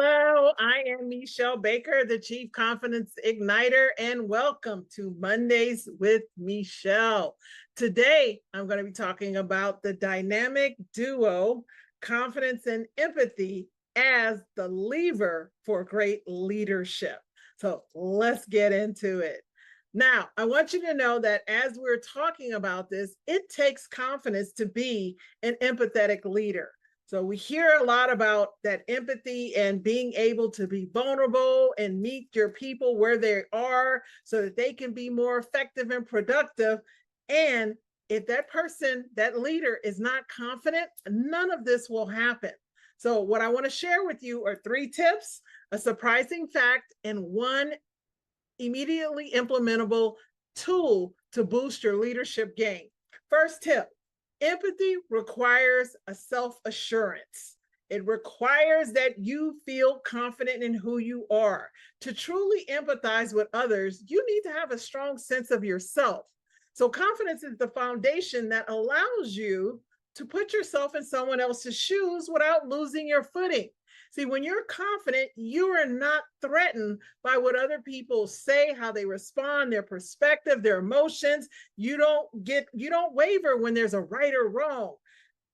Hello, I am Meshell Baker, the Chief Confidence Igniter, and welcome to Mondays with Meshell. Today, I'm going to be talking about the dynamic duo, confidence and empathy, as the lever for great leadership. So let's get into it. Now, I want you to know that as we're talking about this, it takes confidence to be an empathetic leader. So we hear a lot about that empathy and being able to be vulnerable and meet your people where they are so that they can be more effective and productive. And if that person, that leader is not confident, none of this will happen. So what I want to share with you are 3 tips, a surprising fact, and 1 immediately implementable tool to boost your leadership game. First tip, empathy requires a self-assurance. It requires that you feel confident in who you are. To truly empathize with others, you need to have a strong sense of yourself. So confidence is the foundation that allows you to put yourself in someone else's shoes without losing your footing. See, when you're confident, you are not threatened by what other people say, how they respond, their perspective, their emotions. You don't waver when there's a right or wrong.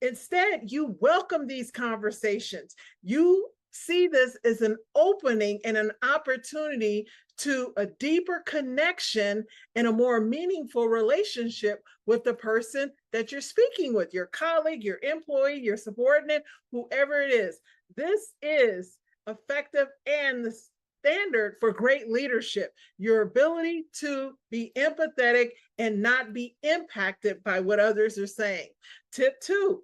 Instead, you welcome these conversations. You see this as an opening and an opportunity to a deeper connection and a more meaningful relationship with the person that you're speaking with, your colleague, your employee, your subordinate, whoever it is. This is effective and the standard for great leadership, your ability to be empathetic and not be impacted by what others are saying. Tip 2,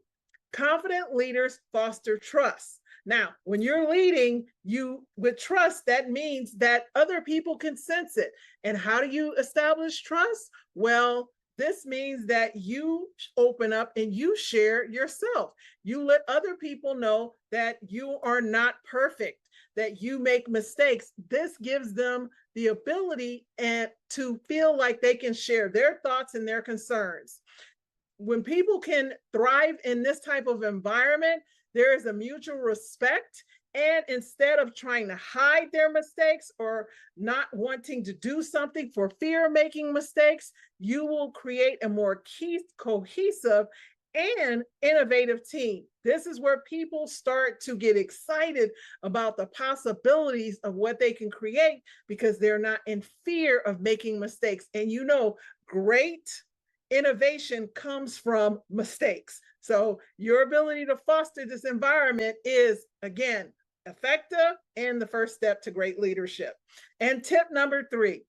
confident leaders foster trust. Now, when you're leading you with trust, that means that other people can sense it. And how do you establish trust? Well, this means that you open up and you share yourself. You let other people know that you are not perfect, that you make mistakes. This gives them the ability to feel like they can share their thoughts and their concerns. When people can thrive in this type of environment, there is a mutual respect. And instead of trying to hide their mistakes or not wanting to do something for fear of making mistakes, you will create a more cohesive and innovative team. This is where people start to get excited about the possibilities of what they can create because they're not in fear of making mistakes. And great innovation comes from mistakes. So your ability to foster this environment is, again, effective and the first step to great leadership. And tip number 3,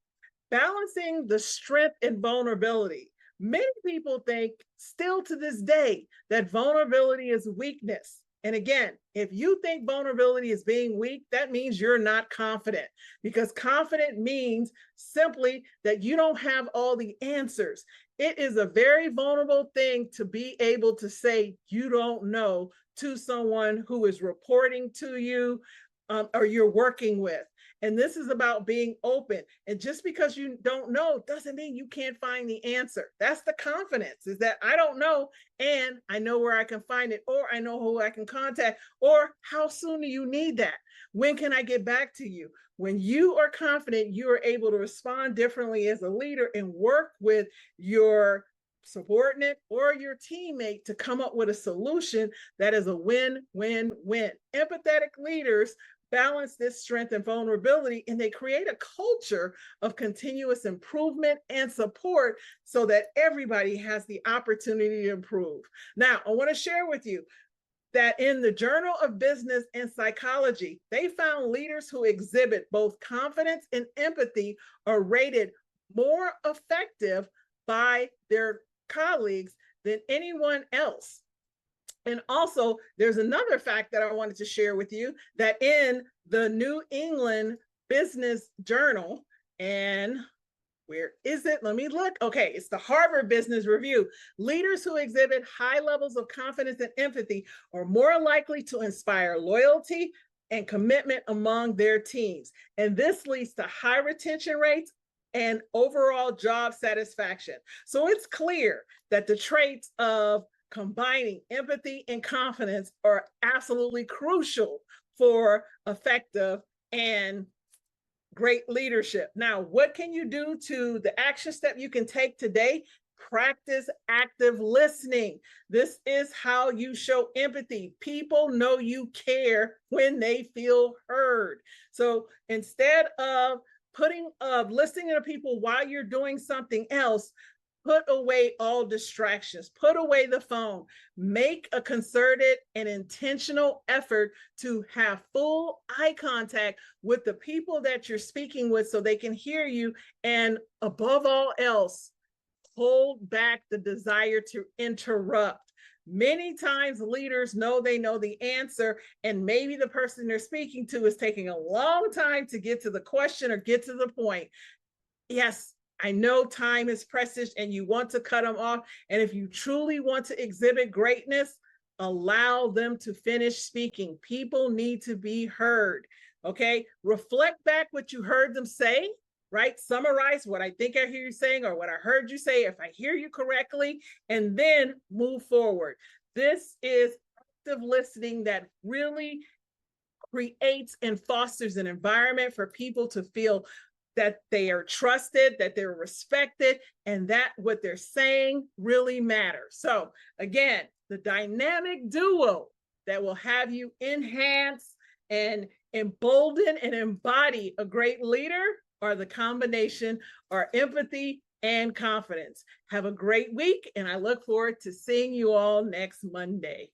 balancing the strength and vulnerability. Many people think still to this day that vulnerability is weakness. And again, if you think vulnerability is being weak, that means you're not confident, because confident means simply that you don't have all the answers. It is a very vulnerable thing to be able to say you don't know to someone who is reporting to you or you're working with. And this is about being open. And just because you don't know doesn't mean you can't find the answer. That's the confidence, is that I don't know and I know where I can find it, or I know who I can contact, or how soon do you need that? When can I get back to you? When you are confident, you are able to respond differently as a leader and work with your subordinate or your teammate to come up with a solution that is a win-win-win. Empathetic leaders balance this strength and vulnerability, and they create a culture of continuous improvement and support so that everybody has the opportunity to improve. Now, I want to share with you that in the Journal of Business and Psychology, they found leaders who exhibit both confidence and empathy are rated more effective by their colleagues than anyone else. And also, there's another fact that I wanted to share with you, that in the New England Business Journal, and where is it? Let me look. Okay, it's the Harvard Business Review. Leaders who exhibit high levels of confidence and empathy are more likely to inspire loyalty and commitment among their teams. And this leads to high retention rates and overall job satisfaction. So it's clear that the traits of combining empathy and confidence are absolutely crucial for effective and great leadership. Now, what can you do to the action step you can take today? Practice active listening. This is how you show empathy. People know you care when they feel heard. So instead of listening to people while you're doing something else, put away all distractions, put away the phone, make a concerted and intentional effort to have full eye contact with the people that you're speaking with so they can hear you. And above all else, hold back the desire to interrupt. Many times leaders know they know the answer, and maybe the person they're speaking to is taking a long time to get to the question or get to the point. Yes, I know time is precious and you want to cut them off. And if you truly want to exhibit greatness, allow them to finish speaking. People need to be heard. Okay. Reflect back what you heard them say, right? Summarize what I think I hear you saying or what I heard you say, if I hear you correctly, and then move forward. This is active listening that really creates and fosters an environment for people to feel that they are trusted, that they're respected, and that what they're saying really matters. So again, the dynamic duo that will have you enhance and embolden and embody a great leader are the combination are empathy and confidence. Have a great week, and I look forward to seeing you all next Monday.